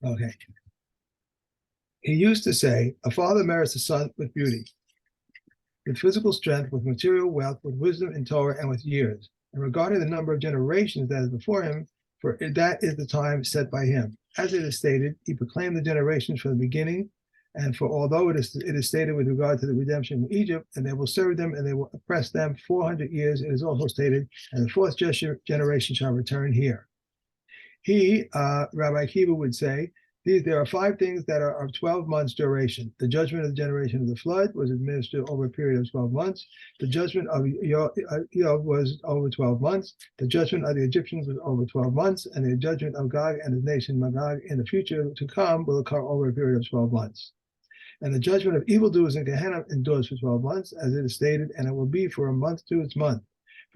Okay. He used to say, a father merits a son with beauty, with physical strength, with material wealth, with wisdom and Torah, and with years. And regarding the number of generations that is before him, for that is the time set by him. As it is stated, he proclaimed the generations from the beginning. And for although it is stated with regard to the redemption of Egypt, and they will serve them and they will oppress them 400 years, it is also stated, and the fourth generation shall return here. He, Rabbi Akiva, would say, there are 5 things that are of 12 months duration. The judgment of the generation of the flood was administered over a period of 12 months. The judgment of Yov was over 12 months. The judgment of the Egyptians was over 12 months. And the judgment of Gog and his nation Magog in the future to come will occur over a period of 12 months. And the judgment of evildoers in Gehenna endures for 12 months, as it is stated, and it will be for a month to its month.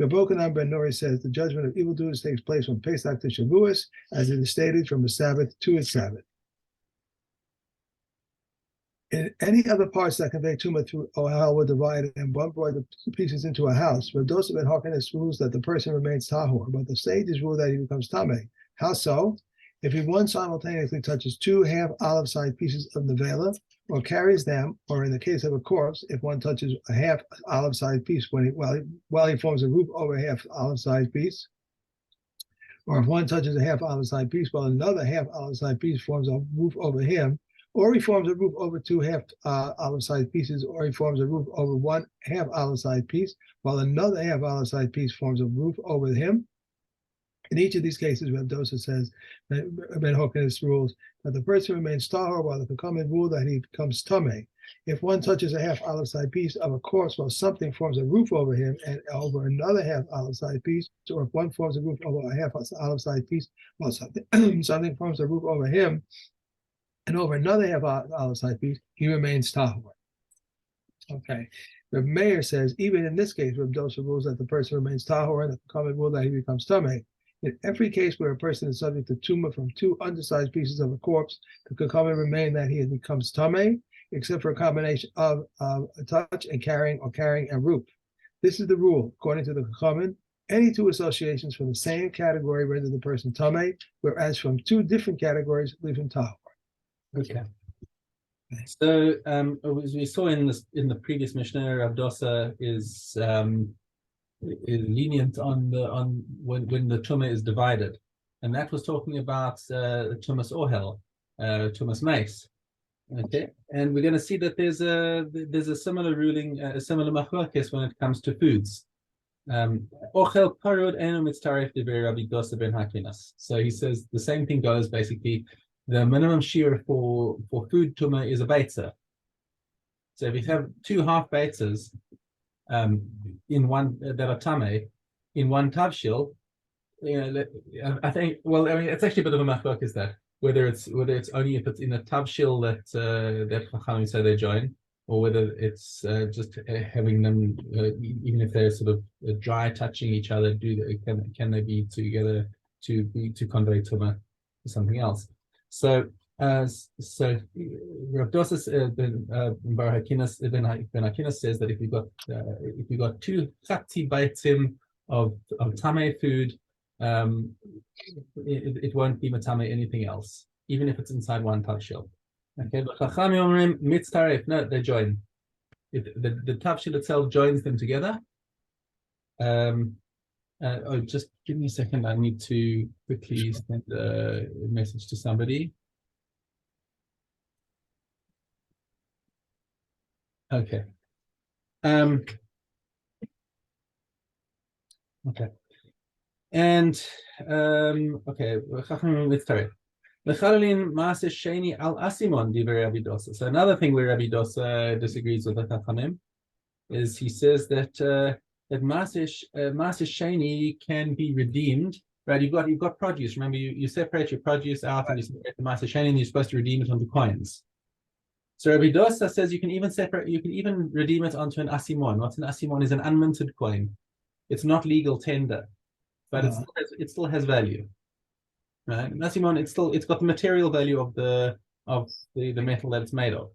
Yochanan ben Nori says the judgment of evildoers takes place from Pesach to Shavuos, as it is stated, from a Sabbath to its Sabbath. In any other parts that convey tumah through Ohel were divided, and one brought the pieces into a house. But those of Harkness rules that the person remains tahor, but the sages rule that he becomes tameh. How so? If one simultaneously touches 2 half olive-sized pieces of nevela, or carries them, or in the case of a corpse, if one touches a half olive-sized piece while he forms a roof over a half olive-sized piece, or if one touches a half olive-sized piece while another half olive-sized piece forms a roof over him, or he forms a roof over 2 half olive-sized pieces, or he forms a roof over 1 half olive-sized piece, while another half olive-sized piece forms a roof over him. In each of these cases, Reb Dosa says, Ben Hokinus rules that the person remains tahor, while the Chachamim rule that he becomes tameh. If one touches a half olive-sized piece of a corpse while something forms a roof over him and over another half olive-sized piece, or if one forms a roof over a half olive-sized piece while something forms a roof over him and over another half olive-sized piece, he remains tahor. Okay. Reb Meir says, even in this case, Reb Dosa rules that the person remains tahor, and the Chachamim rule that he becomes tameh. In every case where a person is subject to tumah from 2 undersized pieces of a corpse, the Chachamim remain that he becomes tameh, except for a combination of a touch and carrying, or carrying and roof. This is the rule, according to the Chachamim. Any 2 associations from the same category render the person tameh, whereas from 2 different categories leave him tahor. Okay. So as we saw in the previous Mishnah, Rav Dosa is lenient on when the tumah is divided, and that was talking about tumas ohel, tumas mace. Okay, and we're going to see that there's a similar ruling, a similar machlokes when it comes to foods. Ochel parod eno mitzaref divrei Rabbi Dosa ben Hakinas. So he says the same thing goes basically. The minimum shear for food tumah is a beitza. So if you have 2 half beitzas in one that are tameh in one tavshil, I think. Well, I mean, it's actually a bit of a machlok, is that whether it's only if it's in a tavshil that Chachamim say they join, or whether it's just having them even if they're sort of dry touching each other, can they be together to convey tumah to something else? So Rav Dosa ben Hakinas says that if you got 2 chatzi baitzim of tameh food, it won't be matame anything else, even if it's inside one tavshil. Okay, but Chachamim omrim mitzaref. No, they join. The tavshil itself joins them together. Just give me a second. I need to quickly send a message to somebody. Okay. Okay. And okay. So another thing where Rabbi Dosa disagrees with the Chachamim is he says that Maaseh Sheni can be redeemed, right? You've got produce. Remember, you separate your produce out and you separate the Maaseh Sheni, and you're supposed to redeem it onto coins. So Rabbi Dosa says you can even redeem it onto an asimon. What's an asimon is an unminted coin. It's not legal tender, but it still has value, right? An asimon, it's got the material value of the metal that it's made of.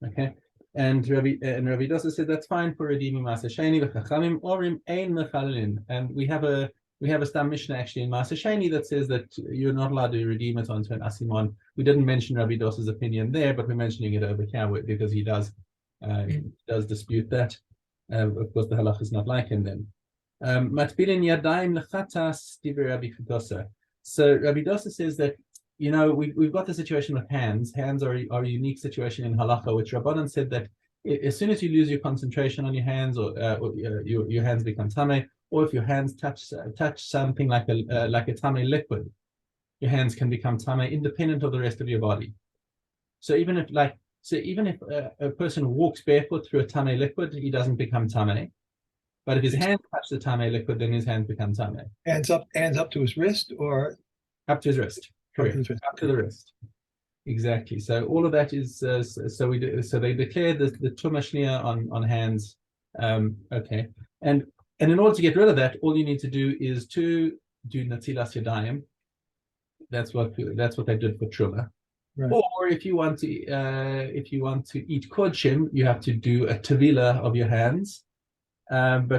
Okay. And Rabbi Dosa said that's fine for redeeming Maaseh Sheni. V'chachamim orim ein mechalelin. And we have a We have a Stam Mishna actually in Maaseh Sheni that says that you're not allowed to redeem it onto an Asimon. We didn't mention Rabbi Dos's opinion there, but we're mentioning it over here because he does dispute that. Of course, the halach is not like him then. Matbilin yadayim lechatas divrei Rabbi Dosa. So Rabbi Dosa says that, you know, we've got the situation with hands. Hands are a unique situation in halacha, which Rabbanan said that as soon as you lose your concentration on your hands, or your hands become tameh, or if your hands touch something like a tameh liquid, your hands can become tameh independent of the rest of your body. So even if a person walks barefoot through a tameh liquid, he doesn't become tameh. But if his hands touch the tameh liquid, then his hands become tameh. Hands up to his wrist, or up to his wrist. Correct. Up to the wrist. Exactly. So all of that is so they declare the tumah shnia on hands. Okay. And in order to get rid of that, all you need to do is to do natilas yadayim. That's what they did for truma. right. Or if you want to eat kodshim, you have to do a tevila of your hands. And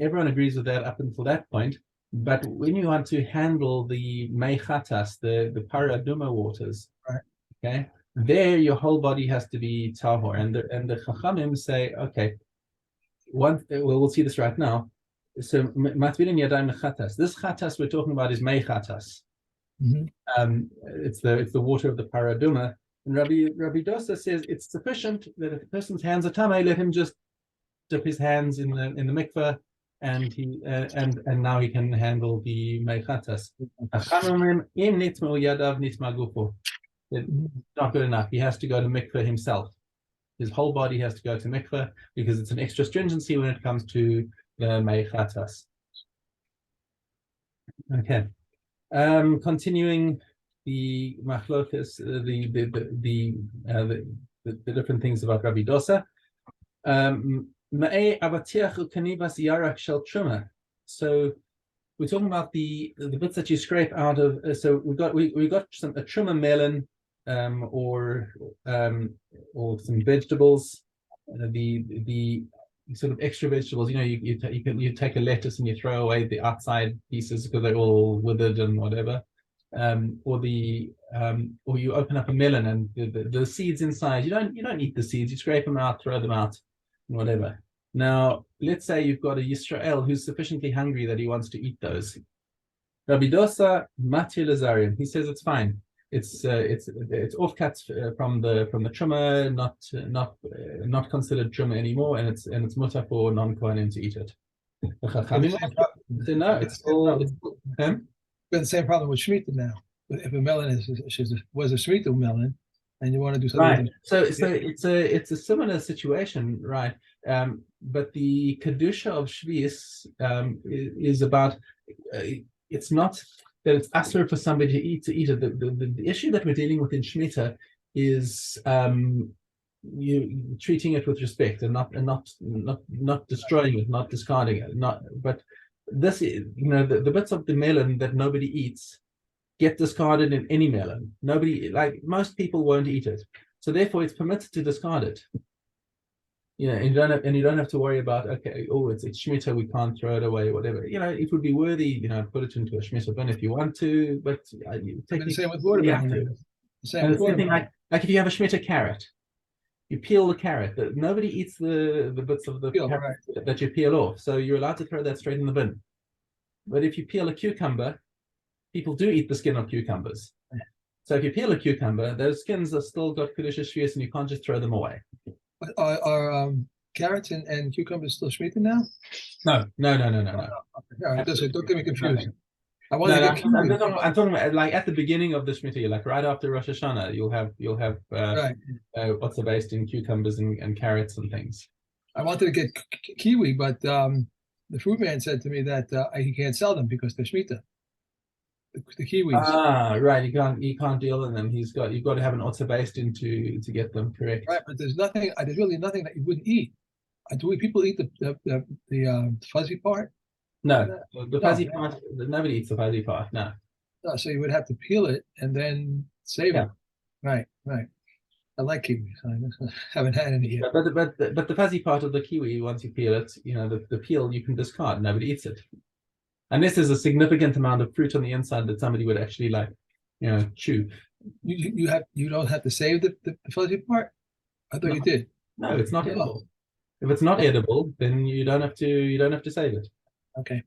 everyone agrees with that up until that point. But when you want to handle the meichatas, the paraduma waters, right. Okay, there your whole body has to be tahor, and the chachamim say, okay, we'll see this right now. So matvilin yadayim lechatas. This chatas we're talking about is meichatas. It's the water of the paraduma. And Rabbi Dosa says it's sufficient that if a person's hands are tamei, let him just dip his hands in the mikveh, and now he can handle the meichatas. It's not good enough. He has to go to mikveh himself. His whole body has to go to mikveh because it's an extra stringency when it comes to the meichatas. Okay. Continuing the machlokas, the different things about Rabbi Dosa. So we're talking about the bits that you scrape out of. So we got a truma melon, or some vegetables, the sort of extra vegetables. You know, you take a lettuce and you throw away the outside pieces because they're all withered and whatever. Or you open up a melon and the seeds inside. You don't eat the seeds. You scrape them out, throw them out, and whatever. Now, let's say you've got a Yisrael who's sufficiently hungry that he wants to eat those. Rabbi Dosa Matir Lazarian, he says it's fine. It's offcuts from the truma, not considered truma anymore, and it's mutar for non-kohanim to eat it. So no, it's all. Been the same problem with Shemitah now. If a melon was a Shemitah melon, and you want to do something, right? So it's a similar situation, right? But the kedusha of Shvius is about. It's not that it's asur for somebody to eat it. The issue that we're dealing with in Shemitah is you treating it with respect and not destroying it, not discarding it, but this, the bits of the melon that nobody eats get discarded in any melon. Most people won't eat it, so therefore it's permitted to discard it. And you don't have to worry about, okay, it's Shemitah, we can't throw it away, whatever. It would be worthy, put it into a Shemitah bin if you want to, but the same with watermelon. Same thing like if you have a Shemitah carrot, you peel the carrot. Nobody eats the bits of the carrot, right, that you peel off, so you're allowed to throw that straight in the bin. But if you peel a cucumber, people do eat the skin of cucumbers. So if you peel a cucumber, those skins are still got kedusha shvius, and you can't just throw them away. But are carrots and cucumbers still Shemitah now? No. All right, don't get me confused. I'm talking about like at the beginning of the Shemitah, like right after Rosh Hashanah, you'll have right. What's the based in cucumbers and carrots and things. I wanted to get kiwi, but the fruit man said to me that he can't sell them because they're Shemitah. The kiwis. Right. You can't deal in them. You've got to have an otter based in to get them correct. Right, but there's really nothing that you wouldn't eat. Do people eat the fuzzy part? No, the fuzzy part. Nobody eats the fuzzy part. No. No, so you would have to peel it and then save it. Right. I like kiwis. I haven't had any yet. But the fuzzy part of the kiwi, once you peel it, the peel you can discard. Nobody eats it. unless there's a significant amount of fruit on the inside that somebody would actually like, chew. You don't have to save the fuzzy part. I thought No, you did. no, it's not Oh. edible. If it's not edible, then you don't have to save it. Okay.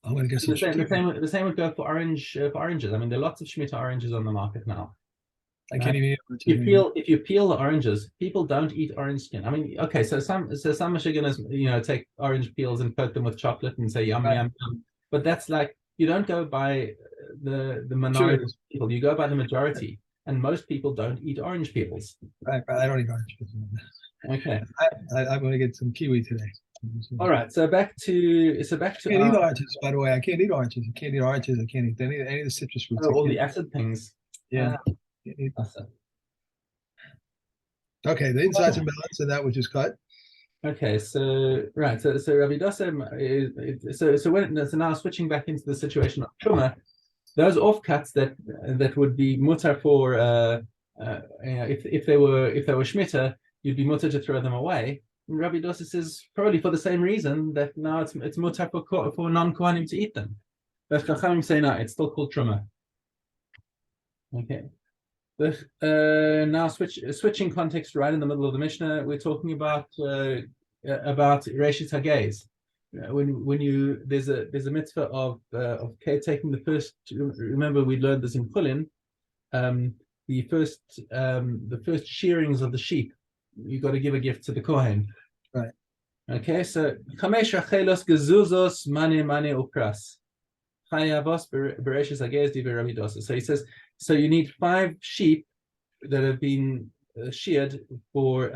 I'm gonna get some. The same would go for oranges. I mean, there are lots of Shemitah oranges on the market now. I can't even. If you peel the oranges, people don't eat orange skin. I mean, okay, so some Michiganders, take orange peels and coat them with chocolate and say yum yum yum. But that's like, you don't go by the minority of people. You go by the majority, and most people don't eat orange peels. Right, I don't eat orange peels. Okay. I'm gonna get some kiwi today. All right. So back to I can't eat oranges, by the way. I can't eat oranges. I can't eat oranges. I can't eat any of the citrus fruits. all the acid things. Yeah. Acid. Okay, the insides are melons, and that which is cut. Okay, so right, so Rabbi Dosa, so now switching back into the situation of Truma, those offcuts that would be mutter for if they were Shemitah, you'd be mutter to throw them away. And Rabbi Dosa says probably for the same reason that now it's mutter for non-Kohanim to eat them. But Chachamim say no, it's still called Truma. Okay. Now switching context right in the middle of the Mishnah, we're talking about Reshit Hagez. When there's a mitzvah of taking the first. Remember, we learned this in Chulin. The first shearings of the sheep, you got to give a gift to the Kohen. Right. Okay. So Chamesh Achelos Gezuzos Mane Upras. So he says, so you need 5 sheep that have been sheared for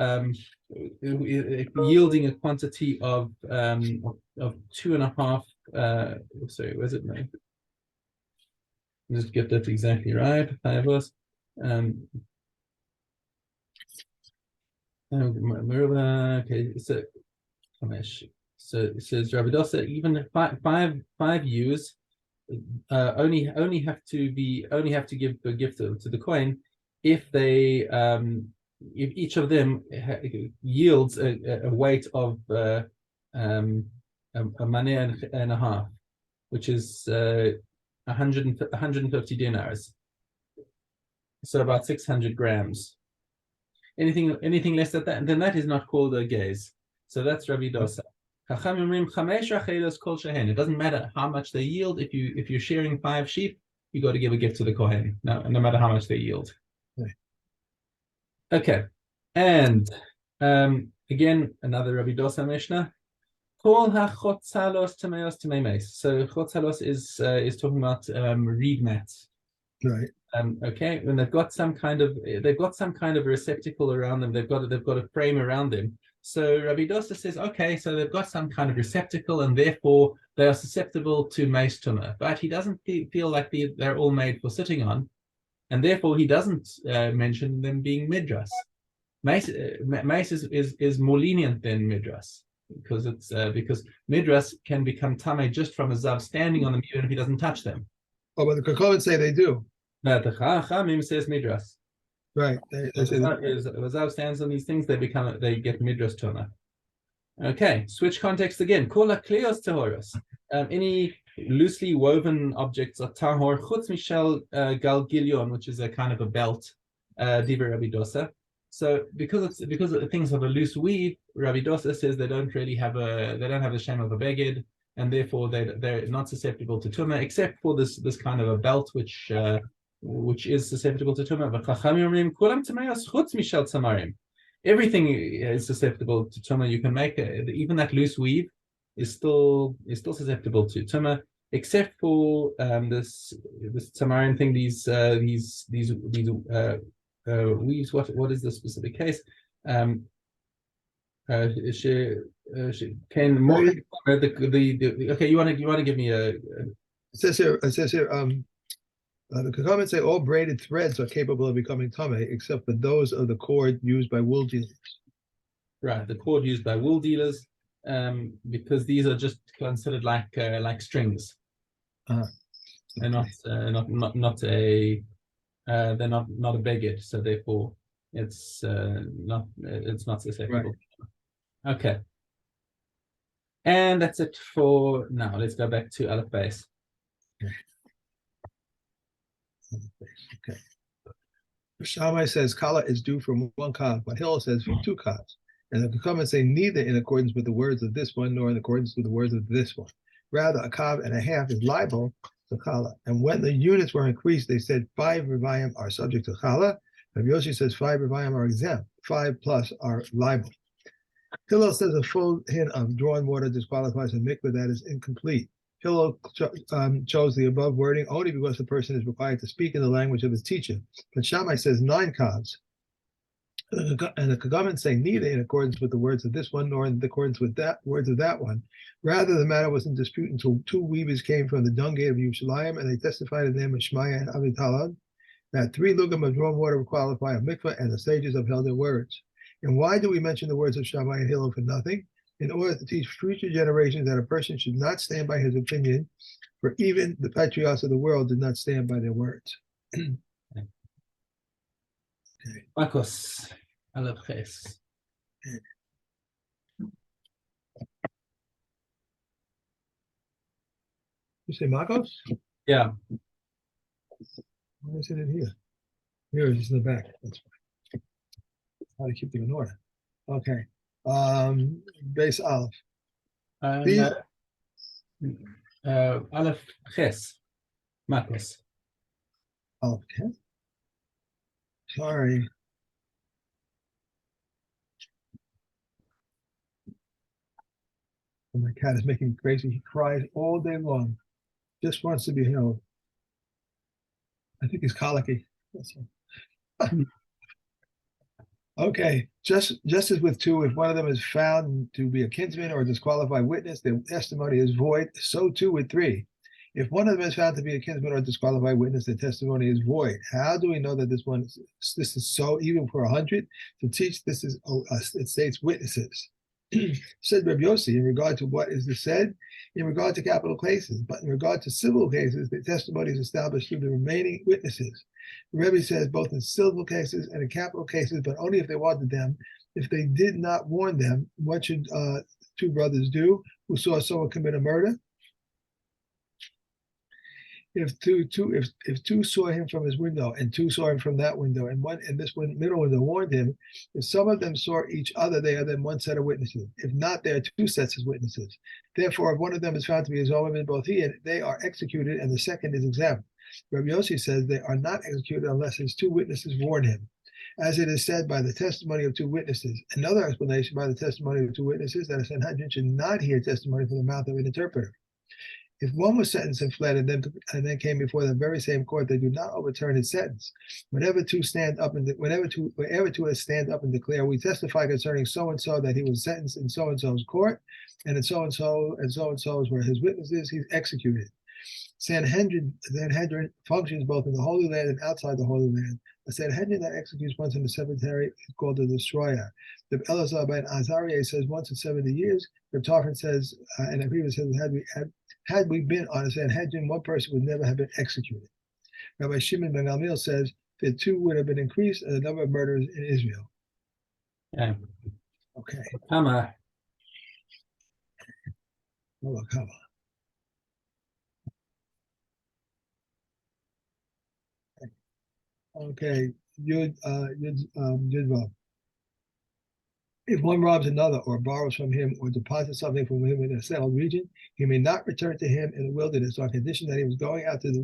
yielding a quantity of 2.5. Sorry, where's it now? Just get that exactly right. Okay, so it says Rabbi Dosa, even five ewes only have to give a gift to the Kohen if they if each of them yields a weight of a maneh and a half, which is 150 dinars, so about 600 grams. Anything less than that, then that is not called a gaze. So that's Rabbi Dosa. It doesn't matter how much they yield. If you're sharing 5 sheep, you got to give a gift to the Kohen, no matter how much they yield. Okay, and again another Rabbi Dosa Mishnah. So chotzalos is talking about reed mats. Right. Okay, when they've got some kind of receptacle around them, they've got a frame around them. So Rabbi Dosa says, okay, so they've got some kind of receptacle, and therefore they are susceptible to mace tumor. But he doesn't feel like they're all made for sitting on, and therefore he doesn't mention them being midras. Mace is more lenient than midras because midras can become tamei just from a zav standing on them, even if he doesn't touch them. Oh, but the Kohanim say they do. No, the Chachamim says midras. Right. As Zav stands on these things, they get midras tuna. Okay, switch context again. Kola kleos tahoros. Any loosely woven objects are tahor chutz mishel galgilion, which is a kind of a belt. Diva Rabbi Dosa. So because things have a loose weave, Rabbi Dosa says they don't have the shame of a beged, and therefore they're not susceptible to tumah, except for this kind of a belt which is susceptible to tumah. Everything is susceptible to tumah. You can make even that loose weave is still susceptible to tumah, except for this tamarim thing. These weaves. What is the specific case? Okay, you want to give me a. It says here. The Kohanim say all braided threads are capable of becoming tamei, except for those of the cord used by wool dealers. Right, the cord used by wool dealers, because these are just considered like strings. They're not a they're not a beged, so therefore it's not susceptible. Right. Okay. And that's it for now. Let's go back to Aleph base. Okay. Shammai says Kala is due from one kav, but Hillel says from two kavs. And the comments say neither in accordance with the words of this one, nor in accordance with the words of this one. Rather, a kav and a half is liable to Kala. And when the units were increased, they said 5 revayim are subject to Kala. Rabbi Yossi says 5 revayim are exempt. 5 plus are liable. Hillel says a full hint of drawn water disqualifies a mikveh that is incomplete. Hillel chose the above wording only because the person is required to speak in the language of his teacher. But Shammai says 9 kavs. And the Kagaman say neither in accordance with the words of this one, nor in accordance with that words of that one. Rather, the matter was in dispute until 2 weavers came from the dung gate of Yerushalayim, and they testified in the name of Shmaya and Avitalad that 3 lugam of drawn water would qualify a mikveh, and the sages upheld their words. And why do we mention the words of Shammai and Hillel for nothing? In order to teach future generations that a person should not stand by his opinion, for even the patriarchs of the world did not stand by their words. Okay. Marcos, Aleph Ches. You say Marcos? Yeah. Why is it in here? Here it is in the back. That's fine. How to keep them in order. Okay. Base Aleph. Aleph Ches. Marcos. Okay. Sorry. My cat is making me crazy. He cries all day long. Just wants to be held. I think he's colicky. That's all. Okay, just as with 2, if one of them is found to be a kinsman or a disqualified witness, their testimony is void. So too with 3. If one of them is found to be a kinsman or a disqualified witness, their testimony is void. How do we know that this is so? Even for 100, to teach this is it states witnesses. Said Rabbi Yossi in regard to what is said in regard to capital cases, but in regard to civil cases, the testimony is established through the remaining witnesses. The Rebbe says both in civil cases and in capital cases, but only if they wanted them. If they did not warn them, what should 2 brothers do who saw someone commit a murder? If two saw him from his window and 2 saw him from that window, and one in this middle window warned him, if some of them saw each other, they are then 1 set of witnesses. If not, there are 2 sets of witnesses. Therefore, if one of them is found to be his own woman, both he and they are executed, and the second is exempt. Rabbi Yossi says they are not executed unless his 2 witnesses warn him, as it is said by the testimony of 2 witnesses. Another explanation by the testimony of 2 witnesses that a Sanhedrin should not hear testimony from the mouth of an interpreter. If one was sentenced and fled and then came before the very same court, they do not overturn his sentence. Whenever 2 stand up and declare, we testify concerning so and so that he was sentenced in so and so's court, and in so and so's were his witnesses, he's executed. Sanhedrin functions both in the Holy Land and outside the Holy Land. A Sanhedrin that executes once in the cemetery is called a destroyer. The Elazar ben Azariah says once in 70 years. The Tarfon says, and the previous says, had we been on a Sanhedrin, 1 person would never have been executed. Rabbi Shimon ben Gamliel says that 2 would have been increased in the number of murders in Israel. Yeah. Okay. Kama. Kama. Okay, Yud Vav. If one robs another or borrows from him or deposits something from him in a settled region, he may not return to him in the wilderness on condition that he was going out to the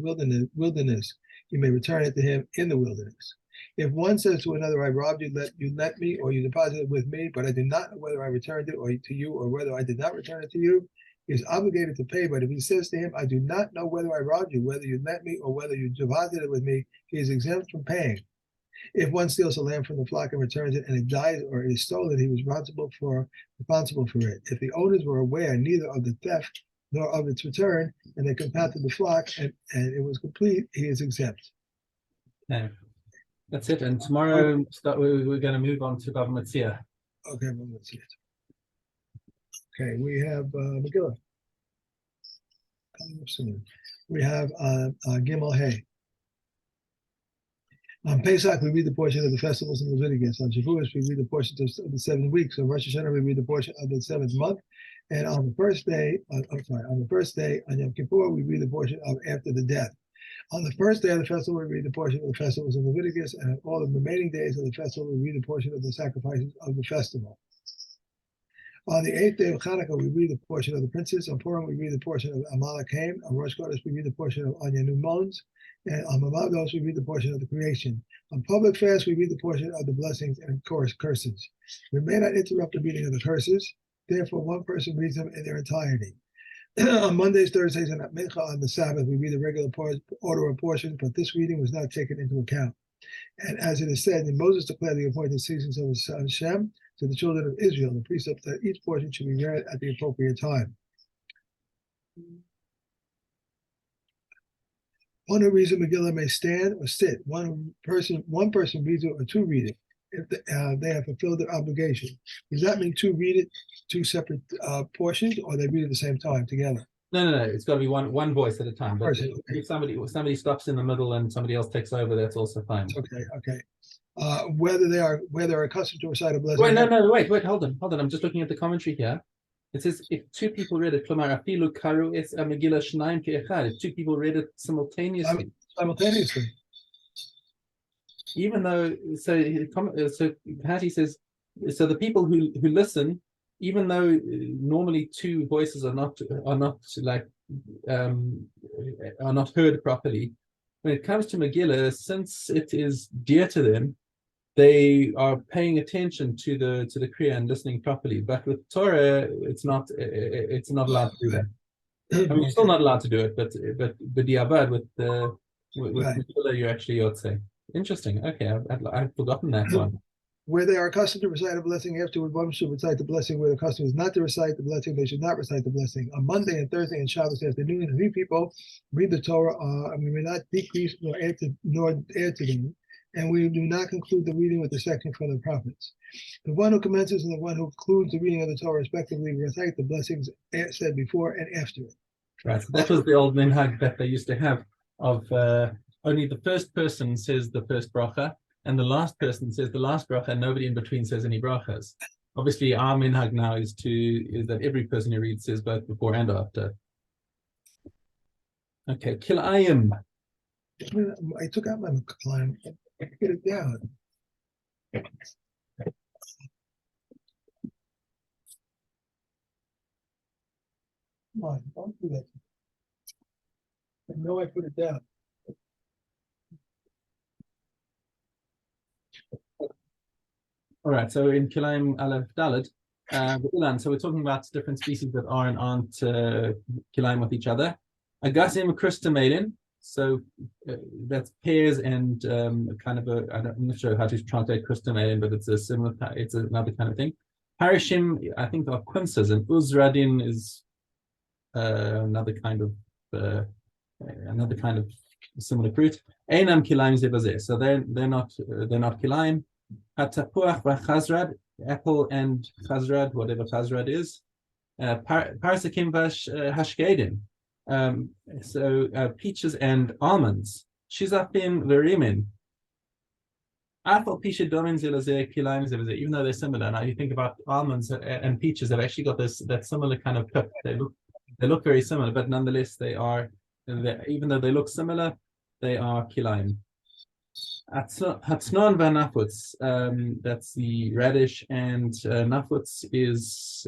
wilderness. He may return it to him in the wilderness. If one says to another, I robbed you, let me, or you deposited with me, but I did not know whether I returned it or to you or whether I did not return it to you, he is obligated to pay. But if he says to him, I do not know whether I robbed you, whether you met me or whether you deposited with me, he is exempt from paying. If one steals a lamb from the flock and returns it and it dies or it is stolen, he was responsible for it. If the owners were aware neither of the theft nor of its return, and they compounded the flock and it was complete, he is exempt. Okay. That's it. And tomorrow we're going to move on to Bava Metzia. Okay, well, let's see it. Okay, we have Megillah. Coming up soon. We have Gimel Hay. On Pesach, we read the portion of the festivals in Leviticus. On Shavuos, we read the portion of the 7 weeks. On Rosh Hashanah, we read the portion of the 7th month. And on the first day, on Yom Kippur, we read the portion of after the death. On the first day of the festival, we read the portion of the festivals in Leviticus, and on all the remaining days of the festival, we read the portion of the sacrifices of the festival. On the 8th day of Hanukkah, we read the portion of the princes. On Purim, we read the portion of Amalekam. On Rosh Chodesh, we read the portion of Anya Numons. And on Mamados, we read the portion of the creation. On public fast, we read the portion of the blessings and, of course, curses. We may not interrupt the reading of the curses. Therefore, one person reads them in their entirety. On Mondays, Thursdays, and at Mincha on the Sabbath, we read the regular order of portions, but this reading was not taken into account. And as it is said, and Moses declared the appointed seasons of his son Shem to the children of Israel, the precept that each portion should be read at the appropriate time. One who reads the Megillah may stand or sit. One person reads it, or two read it if they have fulfilled their obligation. Does that mean two read it, two separate portions, or they read it at the same time together? No. It's got to be one voice at a time. But Okay. if somebody stops in the middle and somebody else takes over, that's also fine. Okay. Whether they're accustomed to recite a blessing. Wait, hold on. I'm just looking at the commentary here. It says if two people read it, if two people read it simultaneously. Even though, so Patty says, so the people who listen, even though normally two voices are not heard properly, when it comes to Megillah, since it is dear to them, they are paying attention to the Kriya and listening properly. But with Torah, it's not allowed to do that. I mean, you're still not allowed to do it, but diavad with Megillah, you actually ought to say. Interesting. Okay, I've forgotten that one. Where they are accustomed to recite a blessing, afterward one should recite the blessing. Where the custom is not to recite the blessing, they should not recite the blessing. On Monday and Thursday and Shabbos afternoon, we people read the Torah, and we may not decrease nor add to them, and we do not conclude the reading with the section from the prophets. The one who commences and the one who concludes the reading of the Torah respectively recite the blessings said before and after it. Right. So that was the old minhag that they used to have of only the first person says the first bracha, and the last person says the last bracha, and nobody in between says any brachas. Obviously, our minhag now is that every person who reads says both before and after. Okay, kilayim. I took out my kilayim. Get it down. Come on, don't do that. I know I put it down. All right, so in Kilayim Aleph Daled, so we're talking about different species that are and aren't Kilayim with each other. Agasim Christomelin, so that's pairs and kind of I'm not sure how to translate Christomelin, but it's another kind of thing. Parishim, I think, are quinces, and Uzradin is another kind of similar fruit. Einam Kilayim Zebazeh, so they're not Kilayim. Hatapuach v'chazrad, apple and chazrad, whatever chazrad is. Parsakim hashkedim, so peaches and almonds. Shizafim v'rimin. Apple, pisha, domin, zilazeh, kilayim, zilazeh. Even though they're similar, now you think about almonds and peaches, they've actually got that similar kind of pip. They look very similar, but nonetheless even though they look similar, they are kilayim. Hatznon v'nafutz, that's the radish, and nafutz is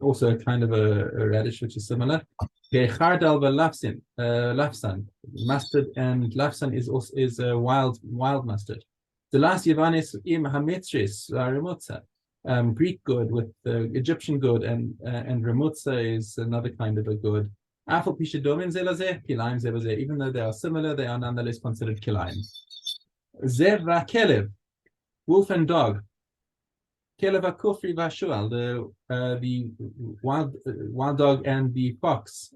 also kind of a radish which is similar. Chardal v'lafsan, mustard, and lafsan is a wild mustard. The last Yavanis im hametris remutza, Greek good with Egyptian good, and remutza is another kind of a good. Even though they are similar, they are nonetheless considered kilayim. Zev v'kelev, wolf and dog. Kelev v'kufri v'shual, the wild dog and the fox.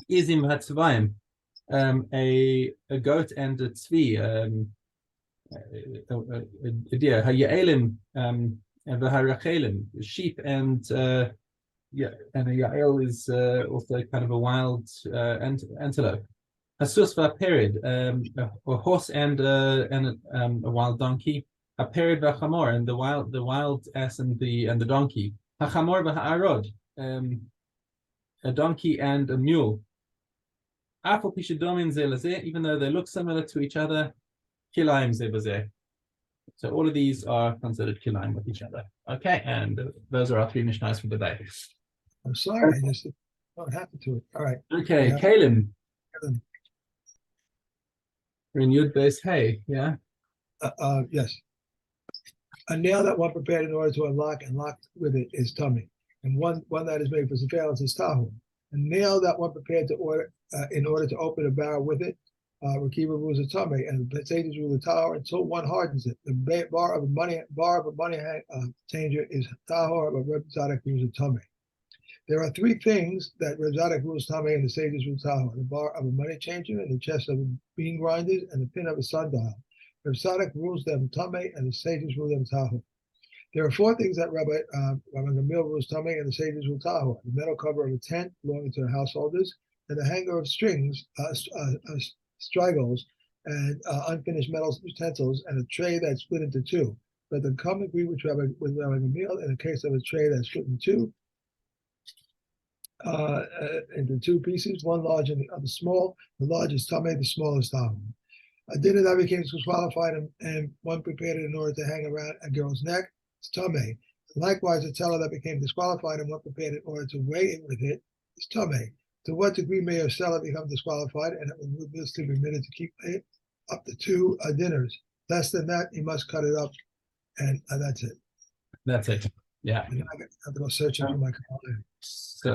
Izim v'tzvayim, a goat and a tzvi, a deer. Hayaelim v'harachelim, sheep and and a yael is also kind of a wild antelope. a sus v'aperid, a horse and a wild donkey. A perid v'chamor, and the wild ass and the donkey. Hachamor v'ha'arod, a donkey and a mule. Afal pishadomin ze lezeh, even though they look similar to each other, kilayim ze b'zeh. So all of these are considered kilayim with each other. Okay, and those are our 3 Mishnahs for the day. I'm sorry, I just don't happen to it. All right. Okay, Yeah. Kalim. Kalim. We're in Yud Beis Hey, yeah? Yes. A nail that one prepared in order to unlock and lock with it is tummy, and one that is made for surveillance is tahu. A nail that one prepared to order in order to open a barrel with it, Rekiva rules a tummy, and the sages rule the tower until one hardens it. The bar of a money changer is tahor, but Reb Zadok rules a tummy. There are 3 things that Reb Zadok rules tummy and the sages rule tahor: the bar of a money changer, and the chest of bean grinders, and the pin of a sundial. Reb Zadok rules them tummy, and the sages rule them tahor. There are 4 things that Rabbi Gamil rules tummy, and the sages rule tahor: the metal cover of a tent belonging to the householders, and the hanger of strings, strigos, and unfinished metal utensils, and a tray that's split into 2. But the come agree with Rabbi Gamil in the case of a tray that's split into 2 pieces, one large and the other small. The large is tummy, the small is tahor. A dinner that became disqualified and one prepared it in order to hang around a girl's neck, it's tummy. Likewise, a teller that became disqualified and one prepared it in order to weigh it with it, is tummy. To what degree may a seller become disqualified and it will be permitted to keep it up to 2 dinners? Less than that, he must cut it up, and that's it. That's it. Yeah. I have to go searching for my calendar. So